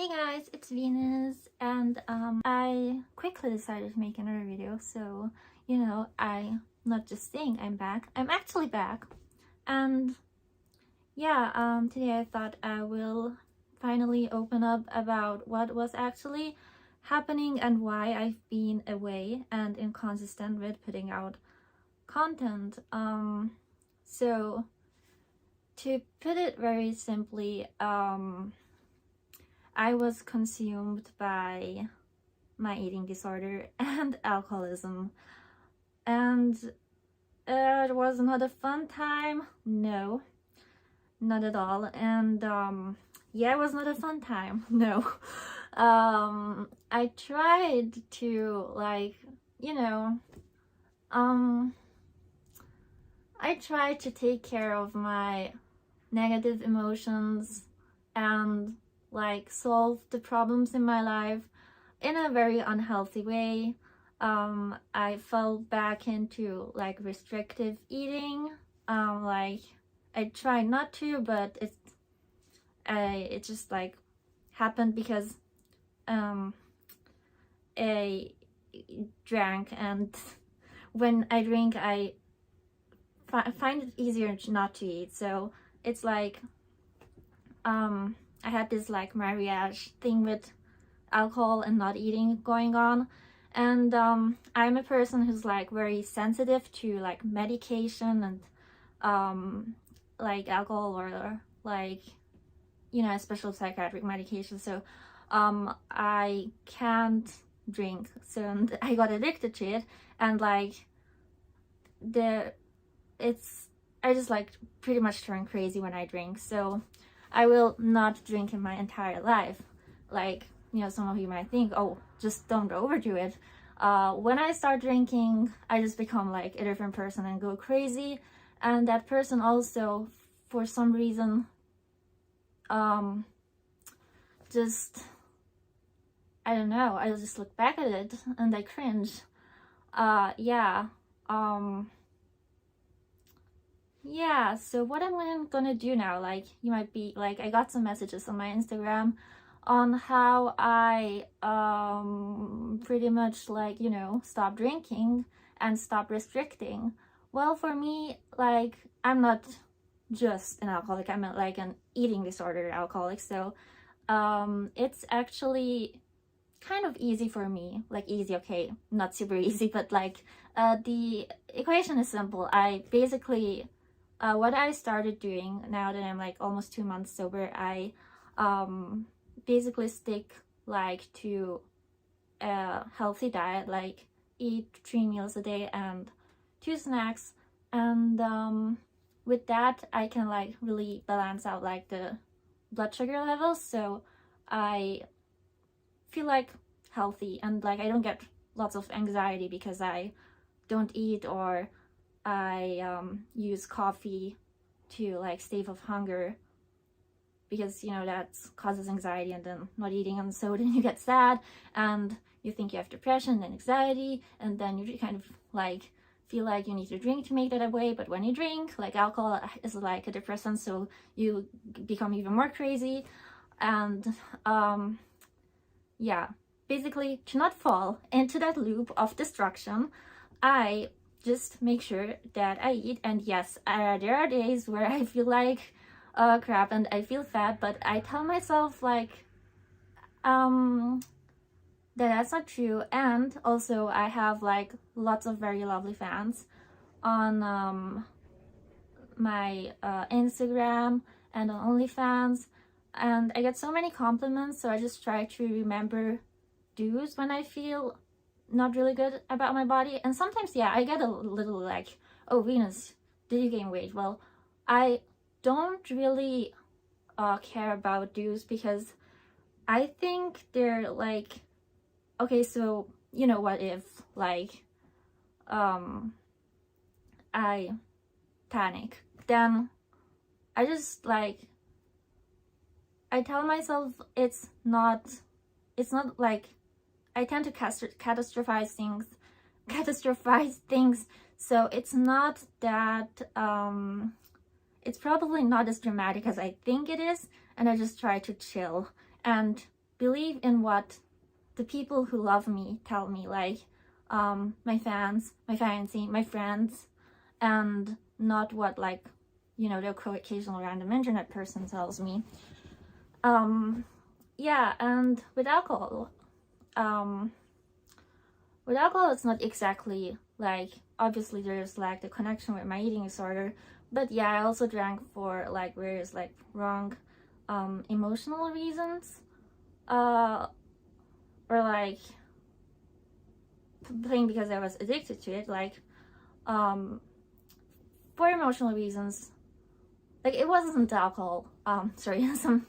Hey guys, it's Venus, and I quickly decided to make another video, so I'm not just saying I'm back, I'm actually back. And today I thought I will finally open up about what was actually happening and why I've been away and inconsistent with putting out content. So to put it very simply, I was consumed by my eating disorder and alcoholism, and it was not a fun time. No, not at all. And it was not a fun time. No. I tried to I tried to take care of my negative emotions and solve the problems in my life in a very unhealthy way. I fell back into restrictive eating. I tried not to, but it just happened because I drank, and when I drink I find it easier not to eat. So it's I had this marriage thing with alcohol and not eating going on, and I'm a person who's very sensitive to medication and alcohol or special psychiatric medication. So I can't drink, so I got addicted to it, and I just pretty much turn crazy when I drink. So I will not drink in my entire life. Some of you might think, oh, just don't overdo it. When I start drinking, I just become a different person and go crazy. And that person also, for some reason, just, I don't know, I just look back at it and I cringe. So what I'm gonna do now, you might be I got some messages on my Instagram on how I pretty much stop drinking and stop restricting. Well, for me, I'm not just an alcoholic, I'm an eating disorder alcoholic. So it's actually kind of easy for me. Easy, okay, not super easy, but the equation is simple. I basically what I started doing now that I'm almost 2 months sober, I basically stick to a healthy diet, eat 3 meals a day and 2 snacks, and with that I can really balance out the blood sugar levels, so I feel healthy, and I don't get lots of anxiety because I don't eat, or I use coffee to stave off hunger, because that causes anxiety, and then not eating, and so then you get sad and you think you have depression and anxiety, and then you kind of feel you need to drink to make that away. But when you drink, alcohol is a depressant, so you become even more crazy. And basically, to not fall into that loop of destruction, I just make sure that I eat. And yes, there are days where I feel crap and I feel fat, but I tell myself that's not true. And also I have lots of very lovely fans on my Instagram and on OnlyFans, and I get so many compliments, so I just try to remember dues when I feel not really good about my body. And sometimes I get a little oh, Venus, did you gain weight? Well, I don't really care about dues, because I think they're okay, so what if I panic, then I just I tell myself it's not I tend to catastrophize things, so it's not that it's probably not as dramatic as I think it is, and I just try to chill and believe in what the people who love me tell me, like my fans, my fiancé, my friends, and not what, like, you know, the occasional random internet person tells me. Yeah, and with alcohol, it's not exactly like, obviously there's like the connection with my eating disorder, but yeah, I also drank for like various like wrong emotional reasons, or like playing because I was addicted to it, like for emotional reasons. Like, it wasn't the alcohol, sorry, some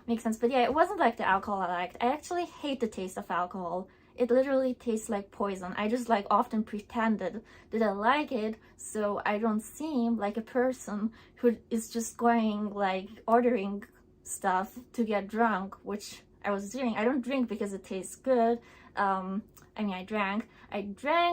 makes sense, but yeah, it wasn't like the alcohol I liked. I actually hate the taste of alcohol. It literally tastes like poison. I just like often pretended that I like it so I don't seem like a person who is just going like ordering stuff to get drunk, which I was doing. I don't drink because it tastes good. I mean, I drank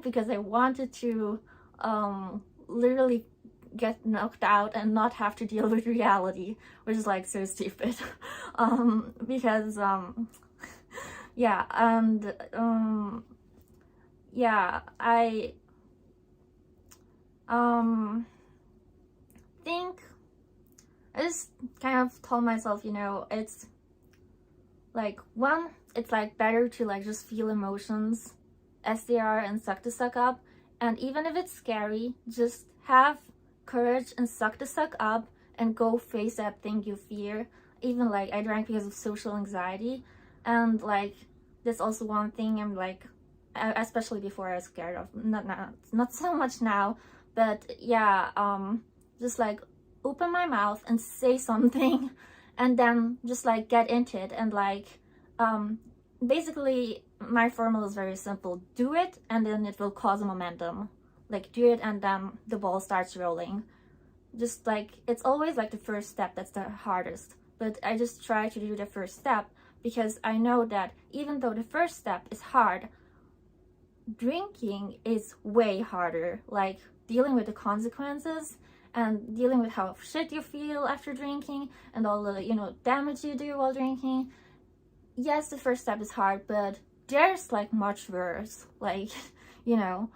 because I wanted to literally get knocked out and not have to deal with reality, which is like so stupid. Because yeah, and yeah, I think I just kind of told myself, you know, it's like, one, it's like better to like just feel emotions as they are and suck the suck up, and even if it's scary, just have courage and suck the suck up and go face that thing you fear. Even like, I drank because of social anxiety, and like that's also one thing I'm like, especially before, I was scared of, not so much now, but yeah, just like open my mouth and say something and then just like get into it, and like basically my formula is very simple: do it and then it will cause a momentum. Like, do it and then the ball starts rolling. Just like, it's always like the first step that's the hardest, but I just try to do the first step because I know that even though the first step is hard, drinking is way harder. Like, dealing with the consequences and dealing with how shit you feel after drinking and all the, you know, damage you do while drinking. Yes, the first step is hard, but there's like much worse. Like, you know,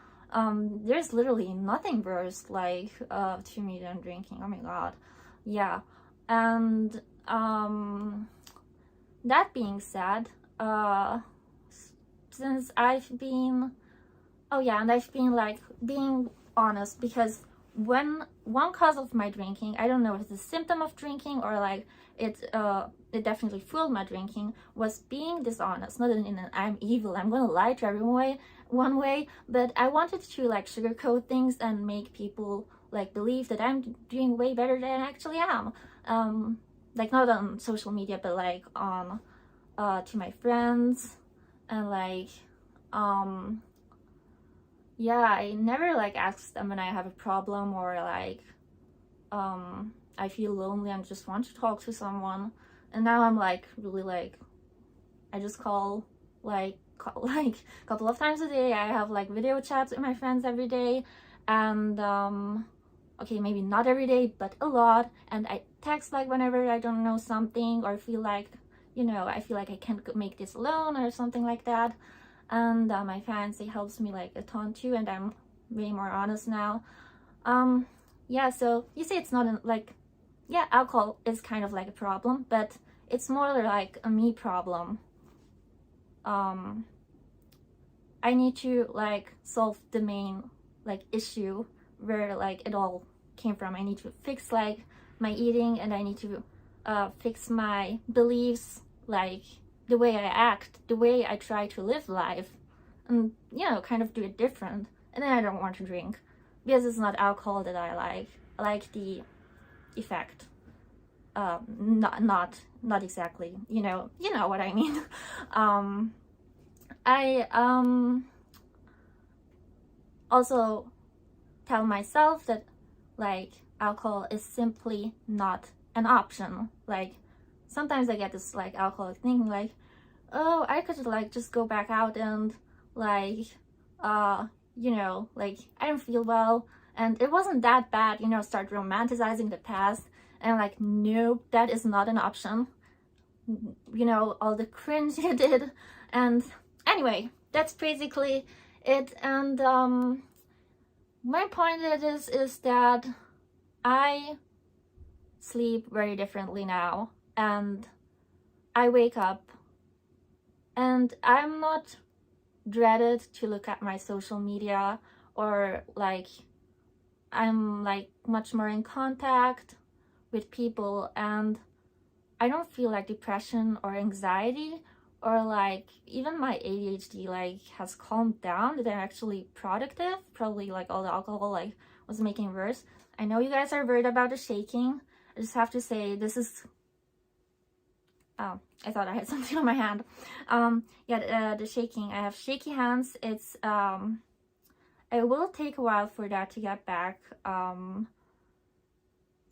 there's literally nothing worse, like, to me than drinking. Oh my god. Yeah. And that being said, since I've been, oh yeah, and I've been like being honest, because when one cause of my drinking, I don't know if it's a symptom of drinking or like it definitely fueled my drinking, was being dishonest. Not in an I'm evil, I'm gonna lie to everyone one way, but I wanted to like sugarcoat things and make people like believe that I'm doing way better than I actually am. Like, not on social media, but like on to my friends, and like yeah, I never like ask them when I have a problem or like I feel lonely and just want to talk to someone. And now I'm like really like, I just call like a couple of times a day. I have like video chats with my friends every day, and okay, maybe not every day, but a lot. And I text like whenever I don't know something or feel like, you know, I feel like I can't make this alone or something like that. And my fiance helps me like a ton too, and I'm way more honest now. Yeah, so you say it's not like, yeah, alcohol is kind of like a problem, but it's more like a me problem. I need to like solve the main like issue where like it all came from. I need to fix like my eating, and I need to fix my beliefs, like the way I act, the way I try to live life, and, you know, kind of do it different. And then I don't want to drink because it's not alcohol that I like. I like the effect. Not exactly, you know what I mean. I also tell myself that like alcohol is simply not an option. Like, sometimes I get this like alcoholic thinking like, oh, I could like just go back out and like you know, like, I don't feel well and it wasn't that bad, you know, start romanticizing the past. And I'm like, nope, that is not an option. you know, all the cringe you did. And anyway, that's basically it. And my point is that I sleep very differently now, and I wake up and I'm not dreaded to look at my social media, or like I'm like much more in contact with people, and I don't feel like depression or anxiety, or like even my ADHD like has calmed down, that I'm actually productive. Probably like all the alcohol like was making worse. I know you guys are worried about the shaking. I just have to say, this is, oh, I thought I had something on my hand. Yeah, the shaking. I have shaky hands. It's it will take a while for that to get back to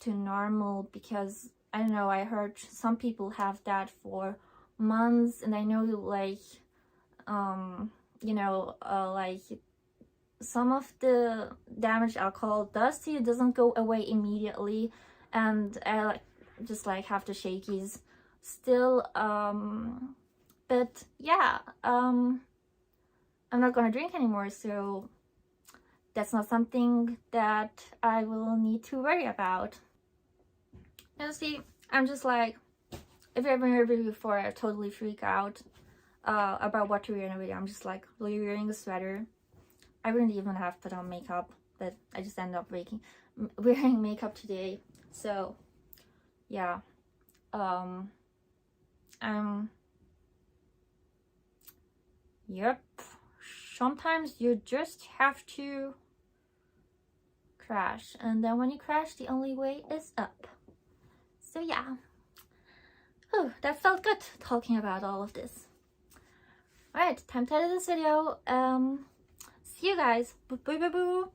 normal, because I don't know, I heard some people have that for months, and I know like you know, like some of the damage alcohol does to you doesn't go away immediately, and I like just like have the shakies still. But yeah, I'm not gonna drink anymore, so that's not something that I will need to worry about. And see, I'm just like, if you've been here before, I totally freak out about what to wear in a video. I'm just like, really wearing a sweater. I wouldn't even have put on makeup, but I just ended up wearing makeup today. So yeah, yep, sometimes you just have to crash, and then when you crash, the only way is up. So yeah, oh, that felt good talking about all of this. All right, time to edit this video. See you guys. Boo boo boo boo.